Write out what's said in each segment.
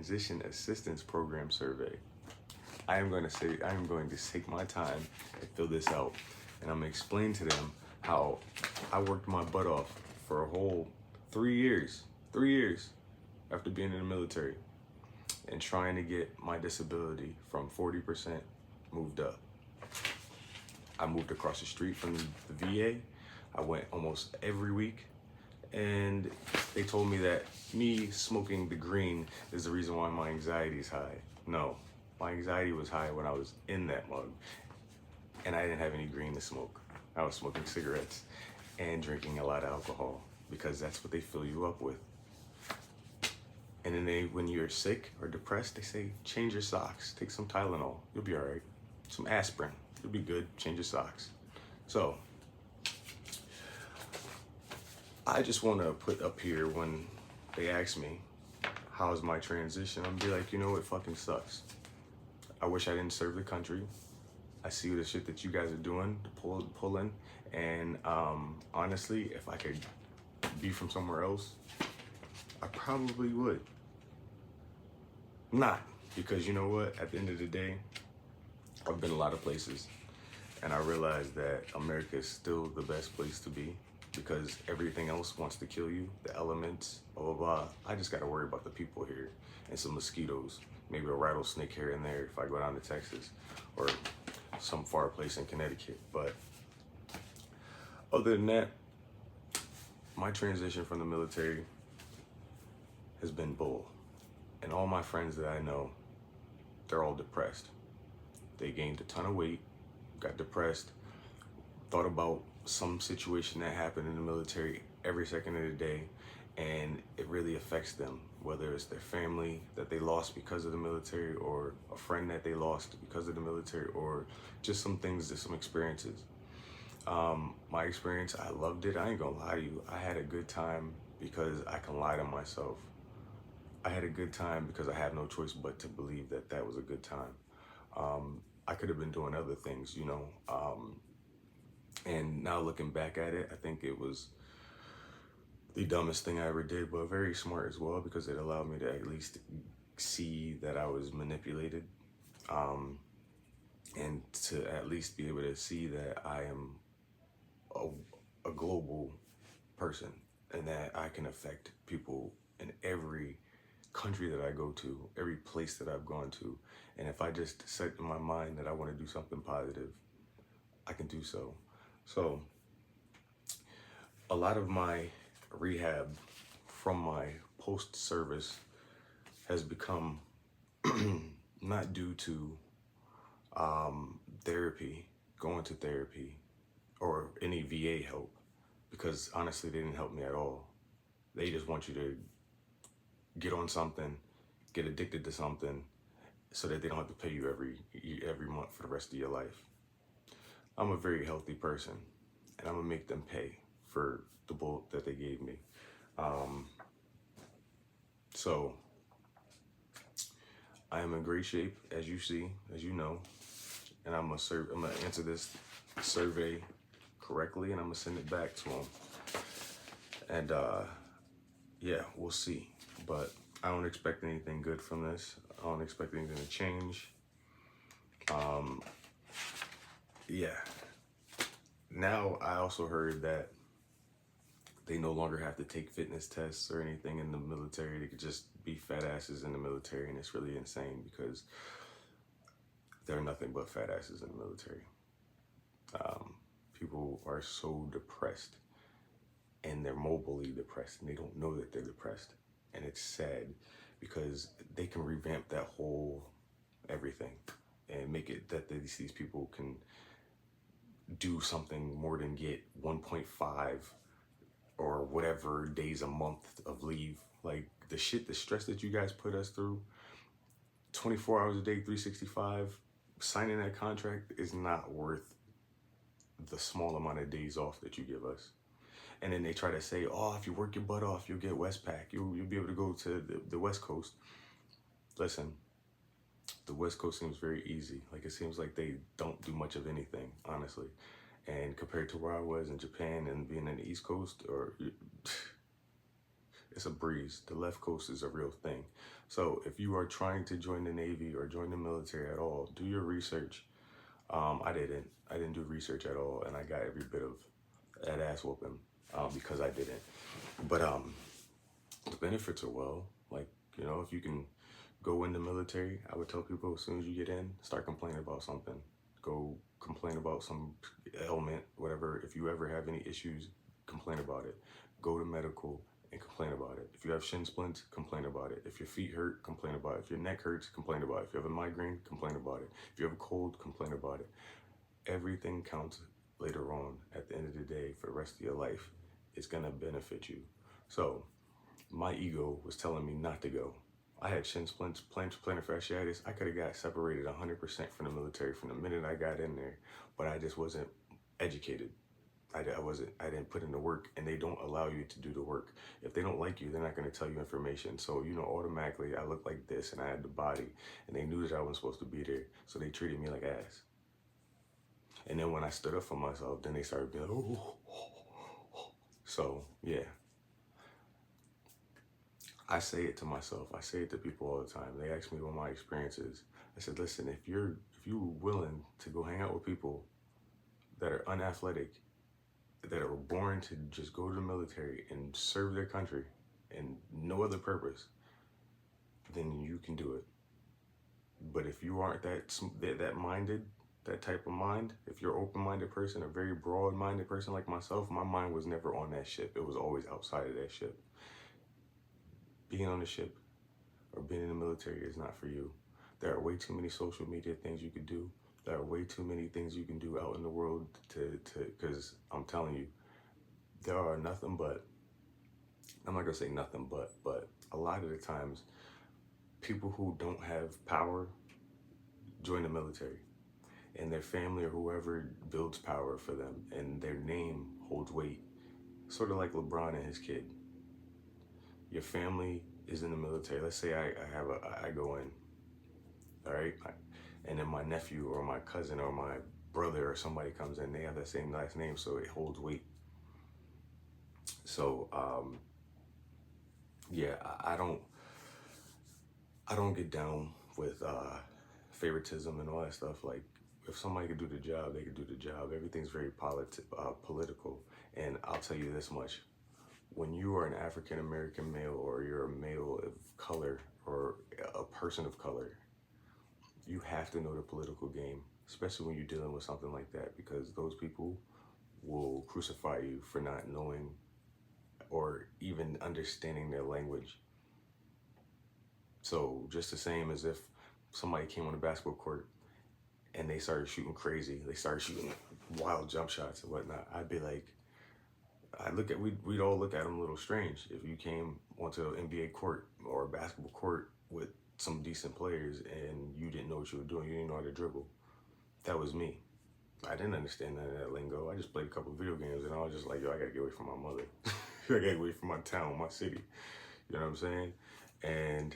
Transition Assistance Program survey. I am going to take my time and fill this out, and I'm going to explain to them how I worked my butt off for a whole 3 years, 3 years after being in the military, and trying to get my disability from 40% moved up. I moved across the street from the VA. I went almost every week, and they told me that me smoking the green is the reason why my anxiety is high. No, my anxiety was high when I was in that mug, and I didn't have any green to smoke. I was smoking cigarettes and drinking a lot of alcohol because that's what they fill you up with. And then when you're sick or depressed, they say, change your socks, take some Tylenol, you'll be all right. Some aspirin, you'll be good, change your socks. So, I just want to put up here when they ask me, how's my transition? I'm be like, you know, it fucking sucks. I wish I didn't serve the country. I see the shit that you guys are doing, pulling, and honestly, if I could be from somewhere else, I probably would. Not, because you know what, at the end of the day, I've been a lot of places, and I realized that America is still the best place to be because everything else wants to kill you, the elements, blah, blah, blah. I just gotta worry about the people here and some mosquitoes, maybe a rattlesnake here and there if I go down to Texas or some far place in Connecticut. But other than that, my transition from the military has been bull. And all my friends that I know, they're all depressed. They gained a ton of weight, got depressed, thought about some situation that happened in the military every second of the day, and it really affects them, whether it's their family that they lost because of the military, or a friend that they lost because of the military, or just some things, some experiences. My experience, I loved it. I ain't gonna lie to you. I had a good time because I can lie to myself. I had a good time because I have no choice but to believe that that was a good time. I could have been doing other things, you know. And now looking back at it, I think it was the dumbest thing I ever did, but very smart as well because it allowed me to at least see that I was manipulated, and to at least be able to see that I am a global person and that I can affect people in every country that I go to, every place that I've gone to. And if I just set in my mind that I want to do something positive, I can do so. So a lot of my rehab from my post-service has become not due to therapy, going to therapy, or any VA help, because honestly, they didn't help me at all. They just want you to get on something, get addicted to something, so that they don't have to pay you every month for the rest of your life. I'm a very healthy person, and I'm gonna make them pay for the bull that they gave me. So I am in great shape, as you see, as you know, and I'm gonna answer this survey correctly, and I'm gonna send it back to them. And yeah, we'll see. But I don't expect anything good from this. I don't expect anything to change. Yeah. Now I also heard that they no longer have to take fitness tests or anything in the military. They could just be fat asses in the military, and it's really insane because they're nothing but fat asses in the military. People are so depressed, and they're mobily depressed, and they don't know that they're depressed. And it's sad because they can revamp that whole everything and make it that these people can do something more than get 1.5 or whatever days a month of leave. Like the stress that you guys put us through, 24 hours a day, 365, signing that contract is not worth the small amount of days off that you give us. And then they try to say, oh, if you work your butt off, you'll get Westpac. You'll be able to go to the West Coast. Listen, the West Coast seems very easy. Like it seems like they don't do much of anything, honestly. And compared to where I was in Japan and being in the East Coast, or It's a breeze. The left coast is a real thing. So if you are trying to join the Navy or join the military at all, do your research. I didn't. I didn't do research at all, and I got every bit of that ass whooping because I didn't. But the benefits are well. Like, you know, if you can go in the military, I would tell people as soon as you get in, start complaining about something. Go complain about some ailment, whatever. If you ever have any issues, complain about it. Go to medical and complain about it. If you have shin splints, complain about it. If your feet hurt, complain about it. If your neck hurts, complain about it. If you have a migraine, complain about it. If you have a cold, complain about it. Everything counts later on at the end of the day for the rest of your life. It's gonna benefit you. So my ego was telling me not to go. I had shin splints, plantar fasciitis. I could have got separated 100% from the military from the minute I got in there, but I just wasn't educated. I didn't put in the work, and they don't allow you to do the work. If they don't like you, they're not going to tell you information. So, you know, automatically I looked like this and I had the body, and they knew that I wasn't supposed to be there. So they treated me like ass. And then when I stood up for myself, then they started being like, oh. So, yeah. I say it to myself. I say it to people all the time. They ask me what my experience is. I said, listen, if you're willing to go hang out with people that are unathletic, that are born to just go to the military and serve their country and no other purpose, then you can do it. But if you aren't that minded, that type of mind, if you're an open-minded person, a very broad-minded person like myself, my mind was never on that ship. It was always outside of that ship. Being on the ship or being in the military is not for you. There are way too many social media things you could do. There are way too many things you can do out in the world because I'm telling you, there are nothing but, I'm not gonna say nothing but a lot of the times, people who don't have power join the military, and their family or whoever builds power for them, and their name holds weight. Sort of like LeBron and his kid. Your family is in the military. Let's say I go in, all right, and then my nephew or my cousin or my brother or somebody comes in. They have that same last name, so it holds weight. So yeah, I don't get down with favoritism and all that stuff. Like, if somebody could do the job, they could do the job. Everything's very political. And I'll tell you this much. When you are an African American male, or you're a male of color or a person of color, you have to know the political game, especially when you're dealing with something like that, because those people will crucify you for not knowing or even understanding their language. So just the same as if somebody came on the basketball court and they started shooting crazy, they started shooting wild jump shots and whatnot, I'd be like, we'd all look at them a little strange if you came onto an NBA court or a basketball court with some decent players and you didn't know what you were doing, you didn't know how to dribble. That was me. I didn't understand none of that lingo. I just played a couple of video games and I was just like, yo, I gotta get away from my mother. I gotta get away from my town, my city. You know what I'm saying? And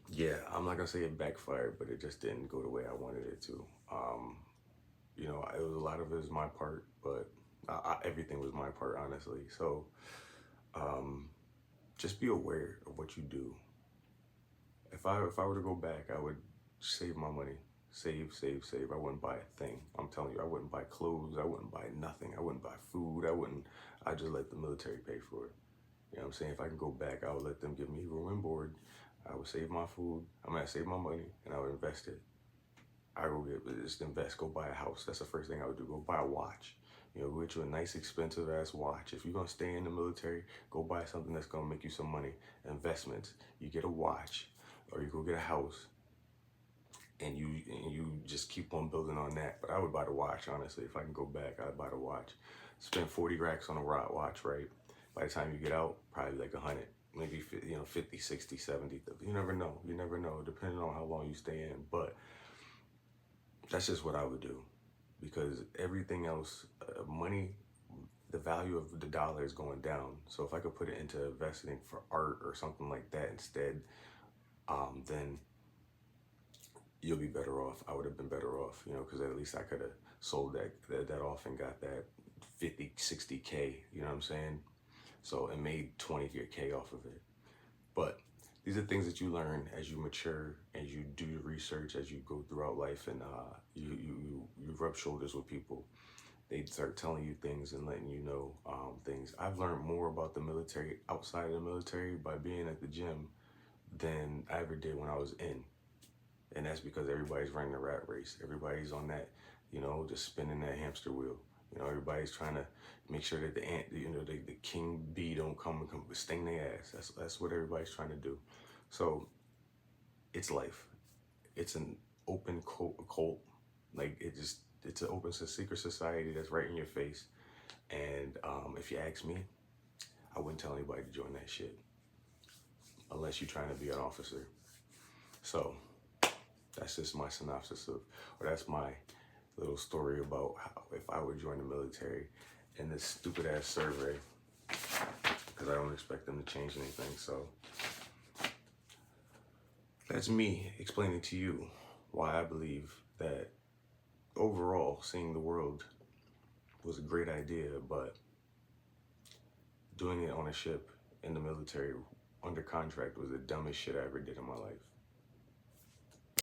yeah, I'm not gonna say it backfired, but it just didn't go the way I wanted it to. You know, it was a lot of it was my part, but everything was my part, honestly. So just be aware of what you do. If I were to go back, I would save my money. Save. I wouldn't buy a thing. I'm telling you, I wouldn't buy clothes. I wouldn't buy nothing. I wouldn't buy food. I just let the military pay for it. You know what I'm saying? If I can go back, I would let them give me room and board. I would save my food. Save my money, and I would invest it. I would just invest, go buy a house. That's the first thing I would do. Go buy a watch. You know, go get you a nice expensive ass watch. If you're gonna stay in the military, go buy something that's gonna make you some money. Investments. You get a watch, or you go get a house, and you just keep on building on that. But I would buy the watch, honestly. If I can go back, I'd buy the watch. Spend 40 racks on a watch, right? By the time you get out, probably like 100, maybe 50, 60, 70. You never know. You never know, depending on how long you stay in. But that's just what I would do, because everything else, money, the value of the dollar is going down. So if I could put it into investing for art or something like that instead, then you'll be better off. I would have been better off, you know, because at least I could have sold that off and got that 50, 60K, you know what I'm saying? So it made 20K off of it. But these are things that you learn as you mature, as you do your research, as you go throughout life, and you rub shoulders with people. They start telling you things and letting you know things. I've learned more about the military outside of the military by being at the gym than I ever did when I was in. And that's because everybody's running a rat race. Everybody's on that, just spinning that hamster wheel. Everybody's trying to make sure that the ant, the king bee don't come and sting their ass. That's what everybody's trying to do. So it's life. It's an open cult. Like it's an open secret society that's right in your face. And if you ask me, I wouldn't tell anybody to join that shit unless you're trying to be an officer. So that's just my synopsis of, or that's my little story about how if I would join the military in this stupid ass survey, because I don't expect them to change anything. So that's me explaining to you why I believe that overall seeing the world was a great idea, but doing it on a ship in the military under contract was the dumbest shit I ever did in my life.